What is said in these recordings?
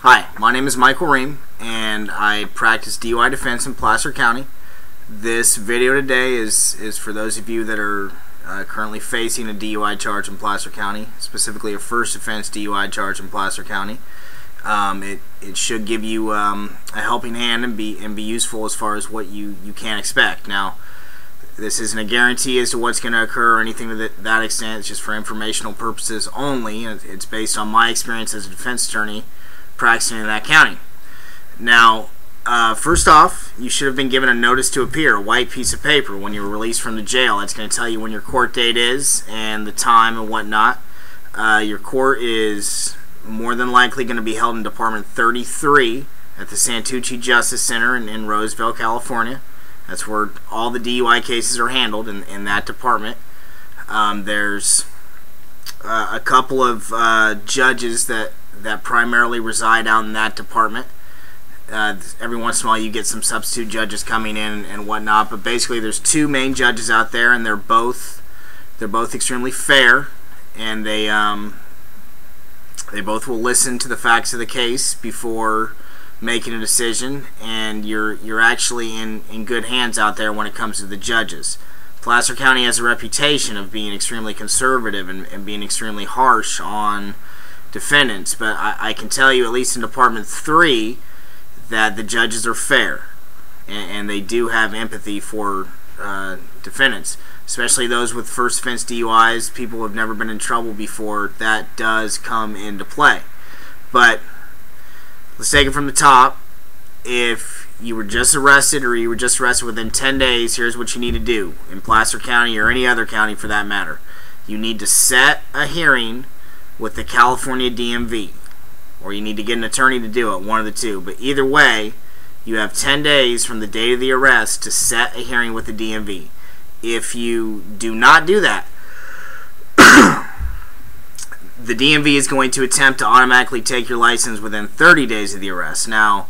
Hi, my name is Michael Rehm, and I practice DUI defense in Placer County. This video today is for those of you that are currently facing a DUI charge in Placer County, specifically a first offense DUI charge in Placer County. It should give you a helping hand and be useful as far as what you can expect. Now, this isn't a guarantee as to what's going to occur or anything to that extent. It's just for informational purposes only. It's based on my experience as a defense attorney practicing in that county. Now, first off, you should have been given a notice to appear, a white piece of paper, when you were released from the jail. That's going to tell you when your court date is and the time and whatnot. Your court is more than likely going to be held in Department 33 at the Santucci Justice Center in Roseville, California. That's where all the DUI cases are handled, in that department. There's a couple of judges that primarily reside out in that department. Every once in a while you get some substitute judges coming in and whatnot, but basically there's two main judges out there, and they're both extremely fair, and they both will listen to the facts of the case before making a decision, and you're actually in good hands out there when it comes to the judges. Placer County has a reputation of being extremely conservative and being extremely harsh on defendants, but I can tell you, at least in Department 3, that the judges are fair, and they do have empathy for defendants, especially those with first offense DUIs, people who have never been in trouble before. That does come into play. But let's take it from the top. If you were just arrested, or you were just arrested within 10 days, here's what you need to do in Placer County, or any other county for that matter. You need to set a hearing with the California DMV, or you need to get an attorney to do it, one of the two. But either way, you have 10 days from the date of the arrest to set a hearing with the DMV. If you do not do that, the DMV is going to attempt to automatically take your license within 30 days of the arrest. Now,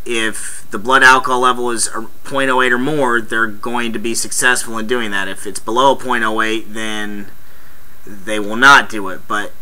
if the blood alcohol level is 0.08 or more, they're going to be successful in doing that. If it's below 0.08, then they will not do it. But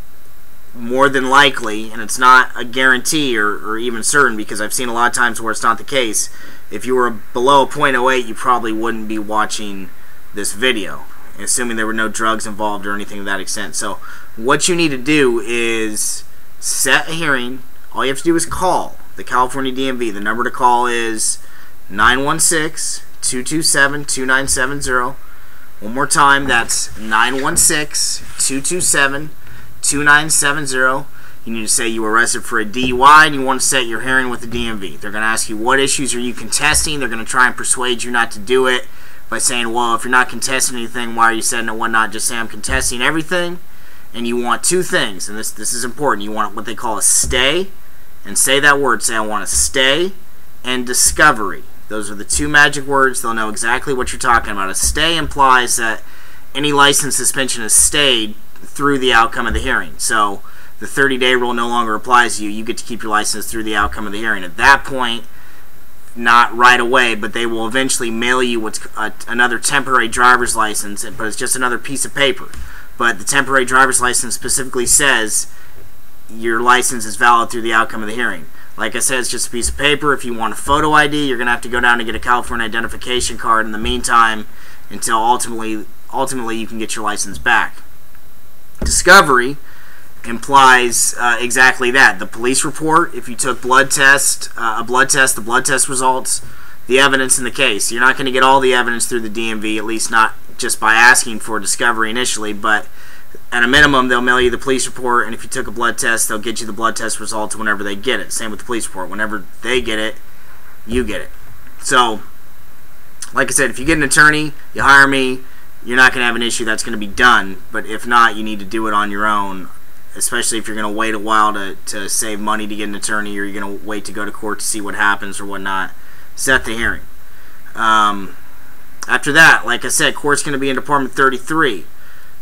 more than likely, and it's not a guarantee or even certain, because I've seen a lot of times where it's not the case, if you were below 0.08, you probably wouldn't be watching this video, assuming there were no drugs involved or anything to that extent. So what you need to do is set a hearing. All you have to do is call the California DMV. The number to call is 916-227-2970. One more time, that's 916-227-2970. You need to say you were arrested for a DUI and you want to set your hearing with the DMV. They're going to ask you, what issues are you contesting? They're going to try and persuade you not to do it by saying, well, if you're not contesting anything, why are you setting it? Why not just say I'm contesting everything? And you want two things, and this is important. You want what they call a stay, and say that word. Say, I want a stay, and discovery. Those are the two magic words. They'll know exactly what you're talking about. A stay implies that any license suspension is stayed through the outcome of the hearing. So the 30-day rule no longer applies to you. You get to keep your license through the outcome of the hearing. At that point, not right away, but they will eventually mail you what's another temporary driver's license, but it's just another piece of paper. But the temporary driver's license specifically says your license is valid through the outcome of the hearing. Like I said, it's just a piece of paper. If you want a photo ID, you're going to have to go down and get a California identification card in the meantime, until ultimately you can get your license back. Discovery implies exactly that. The police report, if you took the blood test results, the evidence in the case. You're not going to get all the evidence through the DMV, at least not just by asking for discovery initially, but at a minimum, they'll mail you the police report, and if you took a blood test, they'll get you the blood test results whenever they get it. Same with the police report. Whenever they get it, you get it. So, like I said, if you get an attorney, you hire me, you're not going to have an issue. That's going to be done. But if not, you need to do it on your own, especially if you're going to wait a while to save money to get an attorney, or you're going to wait to go to court to see what happens or whatnot. Set the hearing. After that, like I said, court's going to be in Department 33.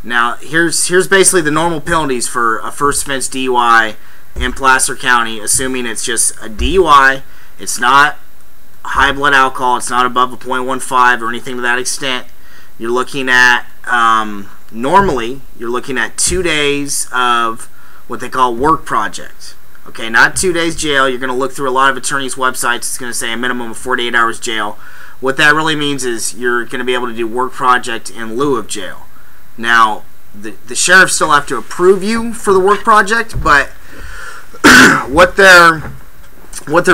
Now, here's basically the normal penalties for a first offense DUI in Placer County, assuming it's just a DUI, it's not high blood alcohol, it's not above a 0.15 or anything to that extent. You're looking at, normally, you're looking at 2 days of what they call work project. Okay, not 2 days jail. You're going to look through a lot of attorneys' websites. It's going to say a minimum of 48 hours jail. What that really means is you're going to be able to do work project in lieu of jail. Now, the sheriff still have to approve you for the work project, but what they're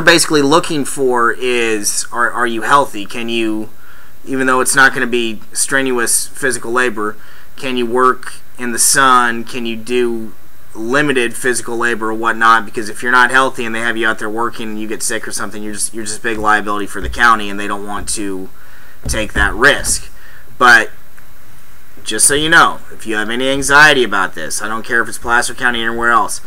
basically looking for is, are you healthy? Can you, even though it's not going to be strenuous physical labor, can you work in the sun? Can you do limited physical labor or whatnot? Because if you're not healthy and they have you out there working and you get sick or something, you're just a big liability for the county, and they don't want to take that risk. But just so you know, if you have any anxiety about this, I don't care if it's Placer County or anywhere else,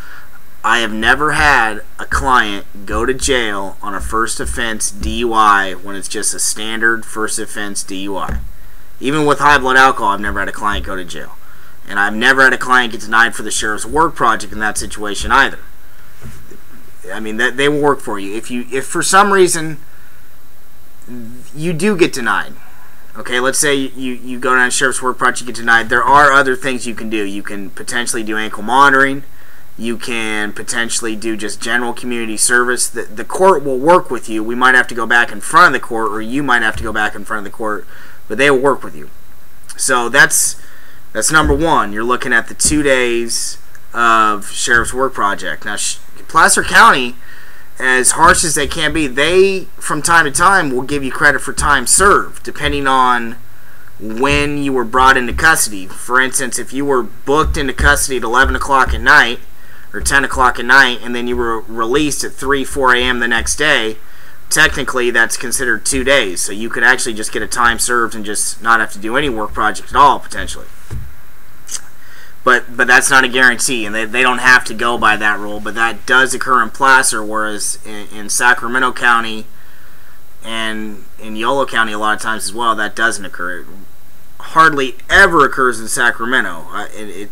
I have never had a client go to jail on a first offense DUI when it's just a standard first offense DUI. Even with high blood alcohol, I've never had a client go to jail. And I've never had a client get denied for the sheriff's work project in that situation either. I mean, they will work for you. If for some reason you do get denied, okay, let's say you go down to sheriff's work project, you get denied, there are other things you can do. You can potentially do ankle monitoring. You can potentially do just general community service. The court will work with you. We might have to go back in front of the court, or you might have to go back in front of the court, but they will work with you. So that's number one. You're looking at the 2 days of sheriff's work project. Now, Placer County, as harsh as they can be, they, from time to time, will give you credit for time served, depending on when you were brought into custody. For instance, if you were booked into custody at 11 o'clock at night, or 10 o'clock at night, and then you were released at 3, 4 a.m. the next day, technically that's considered 2 days. So you could actually just get a time served and just not have to do any work project at all, potentially. But that's not a guarantee, and they don't have to go by that rule, but that does occur in Placer, whereas in Sacramento County and in Yolo County a lot of times as well, that doesn't occur. It hardly ever occurs in Sacramento.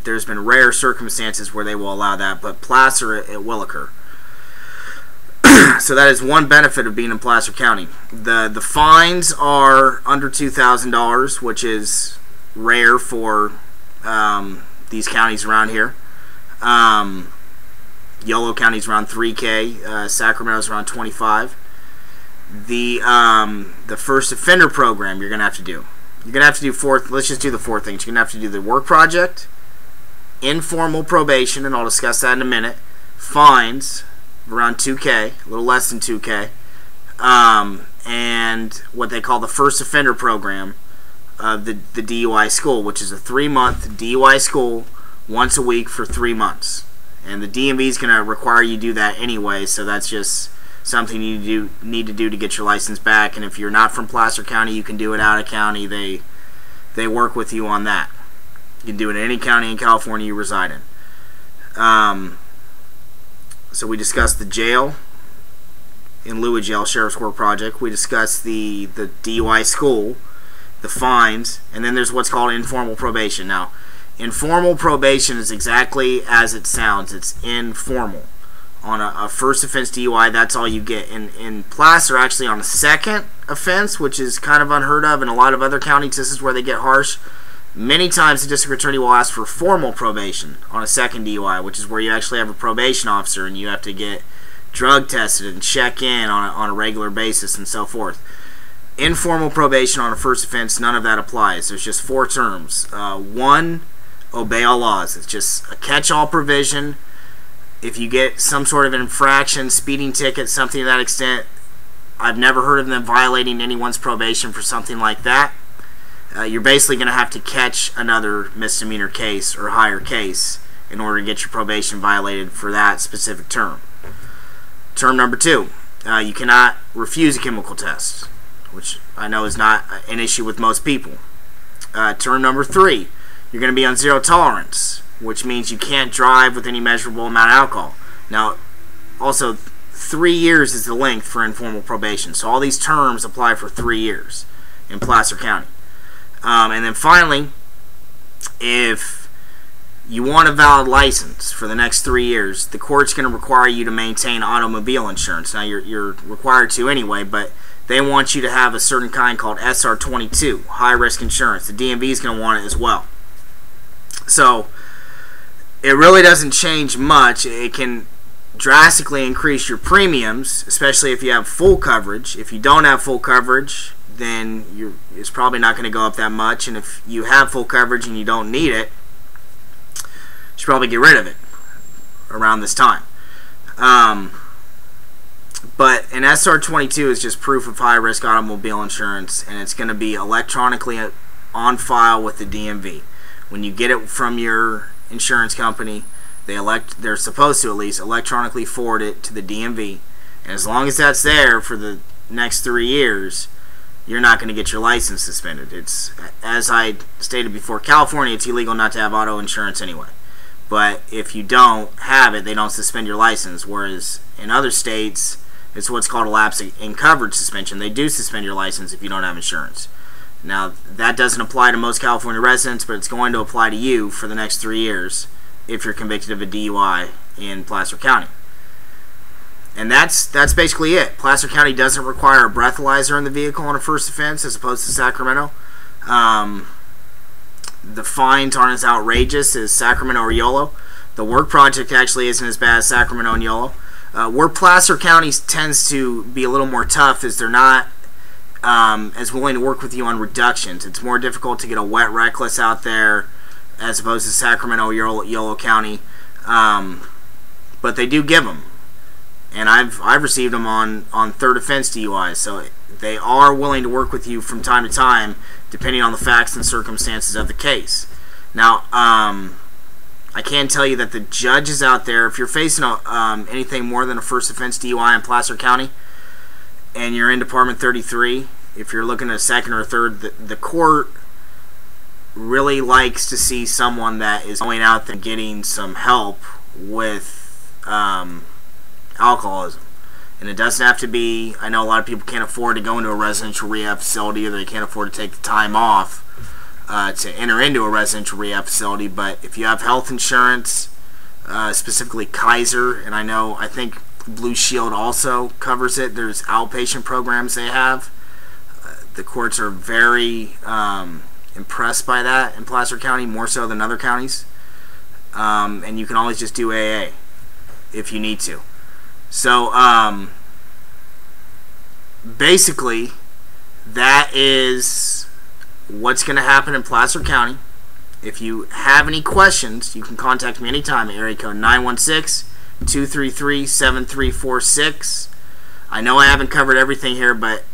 There's been rare circumstances where they will allow that, but Placer, it will occur. So that is one benefit of being in Placer County. The fines are under $2,000, which is rare for these counties around here. Yolo County's around $3K. Sacramento's around $25. The first offender program you're gonna have to do. You're gonna have to do let's just do the 4 things. You're gonna have to do the work project, informal probation, and I'll discuss that in a minute. Fines around $2K, a little less than $2K, and what they call the first offender program of the DUI school, which is a 3-month DUI school once a week for 3 months. And the DMV is going to require you do that anyway, so that's just something you need to do to get your license back. And if you're not from Placer County, you can do it out of county. They work with you on that. You can do it in any county in California you reside in. So we discussed the jail, in lieu of jail, sheriff's work project. We discussed the DUI school, the fines, and then there's what's called informal probation. Now, informal probation is exactly as it sounds. It's informal. On a first offense DUI, that's all you get. In Placer, actually, on a second offense, which is kind of unheard of, in a lot of other counties, this is where they get harsh. Many times the district attorney will ask for formal probation on a second DUI, which is where you actually have a probation officer and you have to get drug tested and check in on a regular basis and so forth. Informal probation on a first offense, none of that applies. There's just 4 terms. 1, obey all laws. It's just a catch-all provision. If you get some sort of infraction, speeding ticket, something to that extent, I've never heard of them violating anyone's probation for something like that. You're basically going to have to catch another misdemeanor case or higher case in order to get your probation violated for that specific term. Term number 2, you cannot refuse a chemical test, which I know is not an issue with most people. Term number 3, you're going to be on zero tolerance, which means you can't drive with any measurable amount of alcohol. Now, also, 3 years is the length for informal probation, so all these terms apply for 3 years in Placer County. And then finally, if you want a valid license for the next 3 years, the court's going to require you to maintain automobile insurance. Now, you're required to anyway, but they want you to have a certain kind called SR22, high-risk insurance. The DMV is going to want it as well. So, it really doesn't change much. It can drastically increase your premiums, especially if you have full coverage. If you don't have full coverage, then it's probably not going to go up that much. And if you have full coverage and you don't need it, you should probably get rid of it around this time. But an SR22 is just proof of high-risk automobile insurance, and it's going to be electronically on file with the DMV. When you get it from your insurance company, they're supposed to at least electronically forward it to the DMV, and as long as that's there for the next 3 years, you're not going to get your license suspended. It's, as I stated before, California, it's illegal not to have auto insurance anyway. But if you don't have it, they don't suspend your license, whereas in other states, it's what's called a lapse in coverage suspension. They do suspend your license if you don't have insurance. Now, that doesn't apply to most California residents, but it's going to apply to you for the next 3 years if you're convicted of a DUI in Placer County. And that's basically it. Placer County doesn't require a breathalyzer in the vehicle on a first offense as opposed to Sacramento. The fines aren't as outrageous as Sacramento or Yolo. The work project actually isn't as bad as Sacramento and Yolo. Where Placer County tends to be a little more tough is they're not as willing to work with you on reductions. It's more difficult to get a wet reckless out there as opposed to Sacramento or Yolo County. But they do give them. And I've received them on third offense DUIs, so they are willing to work with you from time to time, depending on the facts and circumstances of the case. Now, I can tell you that the judges out there, if you're facing anything more than a first offense DUI in Placer County, and you're in Department 33, if you're looking at a second or a third, the court really likes to see someone that is going out there and getting some help with alcoholism. And it doesn't have to be, I know a lot of people can't afford to go into a residential rehab facility, or they can't afford to take the time off to enter into a residential rehab facility, but if you have health insurance, specifically Kaiser, and I think Blue Shield also covers it, there's outpatient programs they have. The courts are very impressed by that in Placer County, more so than other counties. And you can always just do AA if you need to. So, basically, that is what's going to happen in Placer County. If you have any questions, you can contact me anytime at area code 916-233-7346. I know I haven't covered everything here, but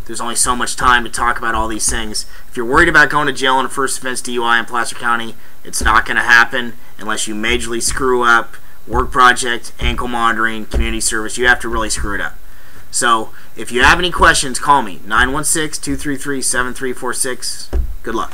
there's only so much time to talk about all these things. If you're worried about going to jail on a first offense DUI in Placer County, it's not going to happen unless you majorly screw up work project, ankle monitoring, community service. You have to really screw it up. So, if you have any questions, call me, 916-233-7346. Good luck.